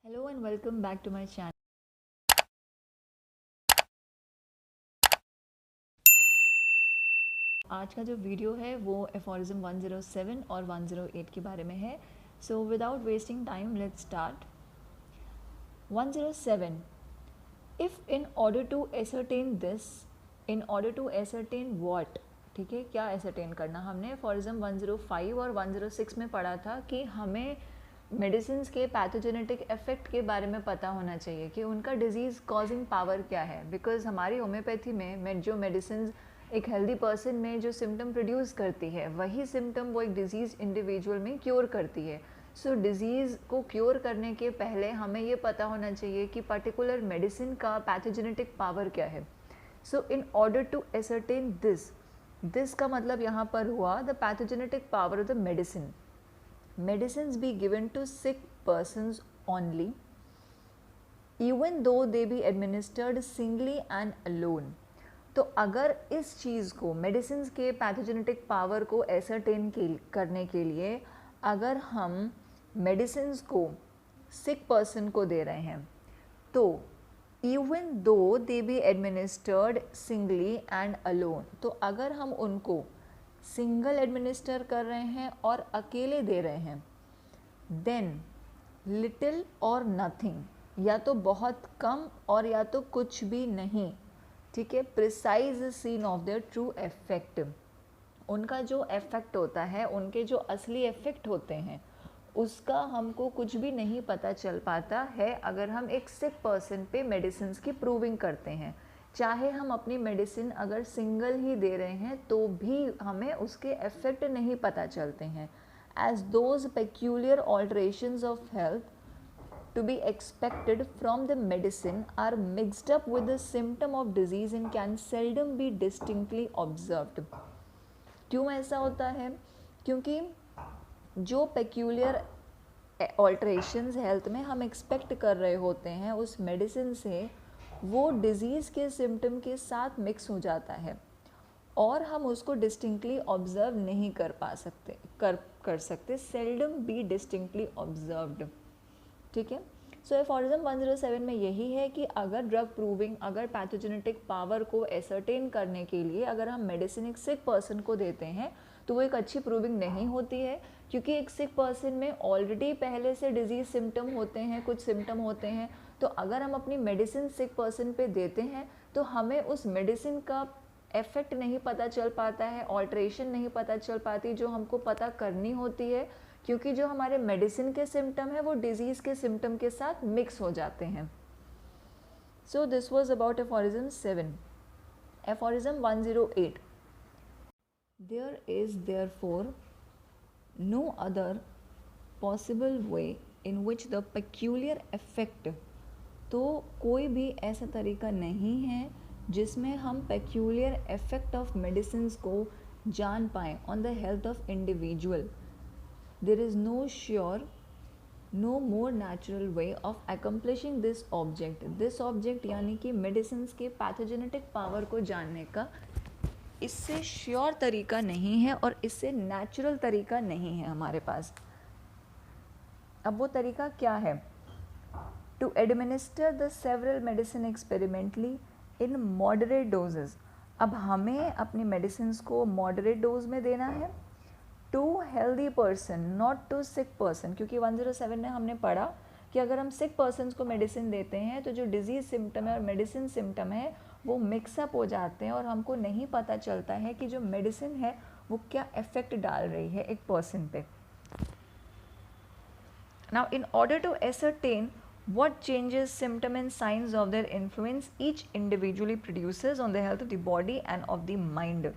Hello and welcome back to my channel. आज का जो वीडियो है वो एफोरिज्म 107 और 108 के बारे में है. So without wasting time let's start. 107. If in order to ascertain this, in order to ascertain what. ठीक है, क्या एसरटेन करना. हमने एफोरिज्म 105 और 106 में पढ़ा था कि हमें मेडिसिन के पैथोजेनेटिक इफेक्ट के बारे में पता होना चाहिए कि उनका डिजीज़ कॉजिंग पावर क्या है. बिकॉज हमारी होम्योपैथी में जो मेडिसिन एक हेल्दी पर्सन में जो सिम्टम प्रोड्यूस करती है वही सिम्टम वो एक डिजीज़ इंडिविजुअल में क्योर करती है. सो डिज़ीज़ को क्योर करने के पहले हमें ये पता होना चाहिए कि पर्टिकुलर मेडिसिन का पैथोजेनेटिक पावर क्या है. So in order to ascertain this का मतलब यहाँ पर हुआ the pathogenetic power of the medicine. Medicines be given to sick persons only, even though they be administered singly and alone. तो अगर इस चीज़ को मेडिसिन के पैथोजेनेटिक पावर को एसरटेन करने के लिए अगर हम मेडिसिन को सिक पर्सन को दे रहे हैं तो even though they be administered singly and alone, तो अगर हम उनको सिंगल एडमिनिस्टर कर रहे हैं और अकेले दे रहे हैं देन लिटिल और नथिंग, या तो बहुत कम और या तो कुछ भी नहीं. ठीक है, precise scene of their true effect. उनका जो इफेक्ट होता है, उनके जो असली इफेक्ट होते हैं उसका हमको कुछ भी नहीं पता चल पाता है अगर हम एक सिक पर्सन पे मेडिसिन की प्रूविंग करते हैं. चाहे हम अपनी मेडिसिन अगर सिंगल ही दे रहे हैं तो भी हमें उसके इफेक्ट नहीं पता चलते हैं. As those peculiar alterations of health to be expected from the medicine are mixed up with the symptom of disease and can seldom be distinctly observed. क्यों ऐसा होता है? क्योंकि जो पेक्यूलियर ऑल्ट्रेशंस हेल्थ में हम एक्सपेक्ट कर रहे होते हैं उस मेडिसिन से वो डिज़ीज़ के सिम्टम के साथ मिक्स हो जाता है और हम उसको डिस्टिंक्टली ऑब्जर्व नहीं कर सकते सेल्डम बी डिस्टिंक्टली ऑब्जर्व्ड. ठीक है, सो एफोरिज्म 107 में यही है कि अगर ड्रग प्रूविंग, अगर पैथोजेनेटिक पावर को एसरटेन करने के लिए अगर हम मेडिसिन एक सिक पर्सन को देते हैं तो वो एक अच्छी प्रूविंग नहीं होती है, क्योंकि एक सिक पर्सन में ऑलरेडी पहले से डिजीज़ सिम्टम होते हैं, कुछ सिम्टम होते हैं. तो अगर हम अपनी मेडिसिन सिक पर्सन पे देते हैं तो हमें उस मेडिसिन का इफेक्ट नहीं पता चल पाता है, ऑल्ट्रेशन नहीं पता चल पाती जो हमको पता करनी होती है, क्योंकि जो हमारे मेडिसिन के सिम्टम है वो डिजीज़ के सिम्टम के साथ मिक्स हो जाते हैं. So this was about aphorism 7. Aphorism 108. There is therefore no other possible way in which the peculiar effect, तो कोई भी ऐसा तरीका नहीं है जिसमें हम पेक्यूलियर इफेक्ट ऑफ मेडिसिन को जान पाएँ on the health of individual. There is no more natural way of accomplishing this object. This object यानी कि मेडिसिन के पैथोजेनेटिक पावर को जानने का इससे श्योर तरीका नहीं है और इससे नेचुरल तरीका नहीं है हमारे पास. अब वो तरीका क्या है? To administer the several medicine experimentally in moderate doses. अब हमें अपनी मेडिसिन को मॉडरेट डोज में देना है to healthy person, not to sick person, क्योंकि 107 में हमने पढ़ा कि अगर हम सिक पर्सन को मेडिसिन देते हैं तो जो डिजीज़ सिम्टम है और मेडिसिन सिम्टम है वो मिक्सअप हो जाते हैं और हमको नहीं पता चलता है कि जो मेडिसिन है वो क्या इफेक्ट डाल रही है एक पर्सन पे. Now in order to ascertain what changes, symptom and signs of their influence each individually produces on the health of the body and of the mind.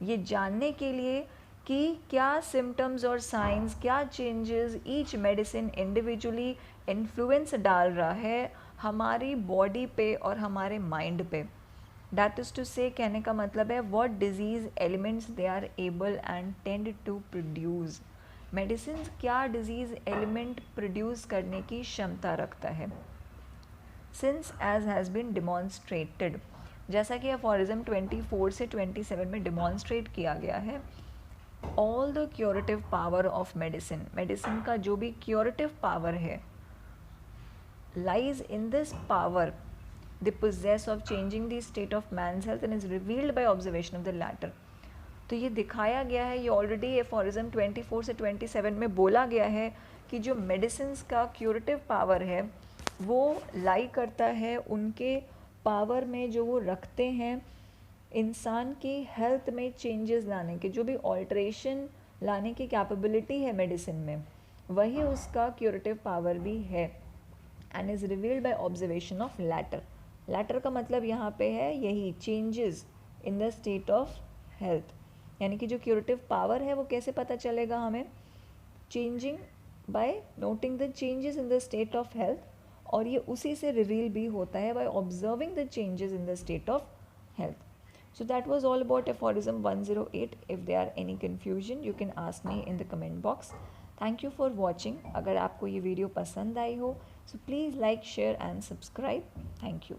ये जानने के लिए कि क्या सिम्टम्स और साइंस, क्या changes each medicine individually influence डाल रहा है हमारी बॉडी पे और हमारे माइंड पे. दैट इज़ टू से, कहने का मतलब है what disease elements they are able and tend to produce. Medicine क्या डिजीज़ एलिमेंट प्रोड्यूस करने की क्षमता रखता है. Since as has been demonstrated, जैसा कि एफोरिज्म 24 से 27 में डिमॉन्स्ट्रेट किया गया है, all the curative power of medicine, medicine का जो भी क्योरेटिव पावर है lies in this power they possess of changing the state of man's health and is revealed by observation of the latter. तो ये दिखाया गया है, ये ऑलरेडी एफोरिज्म 24 से 27 में बोला गया है कि जो मेडिसिन का क्यूरेटिव पावर है वो लाई करता है उनके पावर में जो वो रखते हैं इंसान की हेल्थ में चेंजेस लाने के, जो भी ऑल्ट्रेशन लाने की कैपेबिलिटी है मेडिसिन में, वही उसका क्यूरेटिव पावर भी है. And is revealed by observation of latter. Latter का मतलब यहाँ पे है यही changes in the state of health, यानी कि जो क्यूरेटिव पावर है वो कैसे पता चलेगा हमें, changing by noting the changes in the state of health, और ये उसी से रिवील भी होता है by observing the changes in the state of health. So that was all about aphorism 108. If there are any confusion, you can ask me in the comment box. Thank you for watching. अगर आपको ये video पसंद आई हो, so please like, share and subscribe. Thank you.